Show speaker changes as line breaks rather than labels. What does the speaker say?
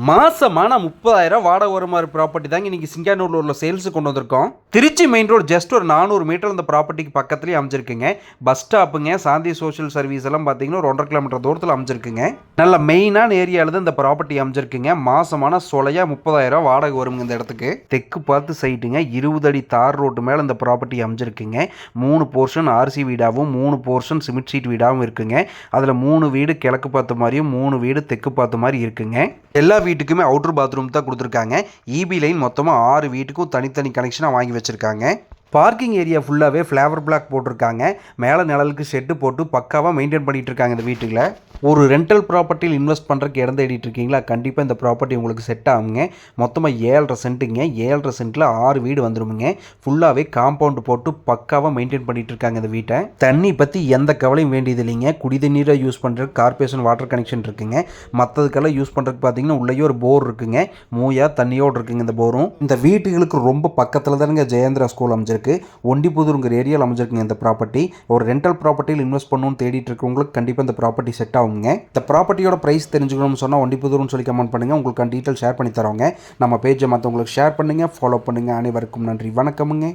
மாசமான 30,000 வாடகை வர மாதிரி ப்ராப்பர்ட்டி தாங்க இன்னைக்கு சிங்கானூர்ல சேல்ஸுக்கு கொண்டு வந்திருக்கோம். திருச்சி மெயின் ரோடு ஜஸ்ட் ஒரு 400 மீட்டர் அந்த ப்ராப்பர்ட்டிக்கு பக்கத்துலேயே அமைஞ்சிருக்குங்க. பஸ் ஸ்டாப்புங்க, சாந்தி சோஷியல் சர்வீஸ் எல்லாம் பார்த்தீங்கன்னா ஒரு 1.5 கிலோமீட்டர் தூரத்தில் அமைஞ்சிருக்குங்க. நல்ல மெயினான ஏரியாவில் தான் இந்த ப்ராப்பர்ட்டி அமைஞ்சிருக்குங்க. மாசமான சொலையா 30,000 வாடகை வருங்க இந்த இடத்துக்கு. தெற்கு பார்த்து சைட்டுங்க, 20 அடி தார் ரோட்டு மேலே இந்த ப்ராப்பர்ட்டி அமைஞ்சிருக்குங்க. 3 போர்ஷன் ஆர்சி வீடாகவும் 3 போர்ஷன் சிமெண்ட் ஷீட் வீடாகவும் இருக்குங்க. அதில் 3 வீடு கிழக்கு பார்த்த மாதிரியும் 3 வீடு தெற்கு பார்த்த மாதிரி இருக்குங்க. எல்லா வீட்டுக்குமே அவுட்டர் பாத்ரூம் தான் கொடுத்துருக்காங்க. இபி லைன் மொத்தமாக 6 வீட்டுக்கும் தனித்தனி கனெக்ஷனாக வாங்கி வச்சுருக்காங்க. பார்க்கிங் ஏரியா ஃபுல்லாகவே ஃப்ளேவர் பிளாக் போட்டிருக்காங்க. மேலே நிழலுக்கு ஷெட்டு போட்டு பக்காவாக மெயின்டைன் பண்ணிகிட்டு இருக்காங்க இந்த வீட்டுக்குள்ள. ஒரு ரெண்டல் ப்ராப்பர்ட்டியில் இன்வெஸ்ட் பண்ணுறதுக்கு இடம் தேடிட்டு இருக்கீங்களா? கண்டிப்பாக இந்த ப்ராப்பர்ட்டி உங்களுக்கு செட் ஆகுங்க. மொத்தமாக 7.5 சென்ட்டுங்க. 7.5 சென்ட்டில் 6 வீடு வந்துடுமுங்க. ஃபுல்லாகவே காம்பவுண்டு போட்டு பக்காவாக மெயின்டைன் பண்ணிகிட்டு இருக்காங்க இந்த வீட்டை. தண்ணி பற்றி எந்த கவலையும் வேண்டியது இல்லைங்க. குடி தண்ணீரை யூஸ் பண்ணுறதுக்கு கார்பரேஷன் வாட்டர் கனெக்ஷன் இருக்குங்க. மற்றதுக்கெல்லாம் யூஸ் பண்ணுறதுக்கு பார்த்தீங்கன்னா உள்ளேயே ஒரு போர் இருக்குங்க. மூயா தண்ணியோடு இருக்குங்க இந்த போரும். இந்த வீட்டுகளுக்கு ரொம்ப பக்கத்தில் தானுங்க ஜெயேந்திரா ஸ்கூல் அமைஞ்சிருக்கு. ஒண்டிபுதூருங்கிற ஏரியாவில் அமைஞ்சிருக்குங்க இந்த ப்ராப்பர்ட்டி. ஒரு ரெண்டல் ப்ராப்பர்ட்டியில் இன்வெஸ்ட் பண்ணணும்னு தேடிட்டு இருக்கவங்களுக்கு கண்டிப்பாக இந்த ப்ராப்பர்ட்டி செட் ஆகுங்க. இந்த ப்ராப்பர்ட்டியோட பிரைஸ் தெரிஞ்சுக்கணும்னு சொன்னால் ஒண்டிபுதூர்னு சொல்லி கமெண்ட் பண்ணுங்க. உங்களுக்கு டீட்டெயில் ஷேர் பண்ணி தரோங்க. நம்ம பேஜை மற்றவங்களுக்கு ஷேர் பண்ணுங்க, ஃபாலோ பண்ணுங்க. அனைவருக்கும் நன்றி, வணக்கமுங்க.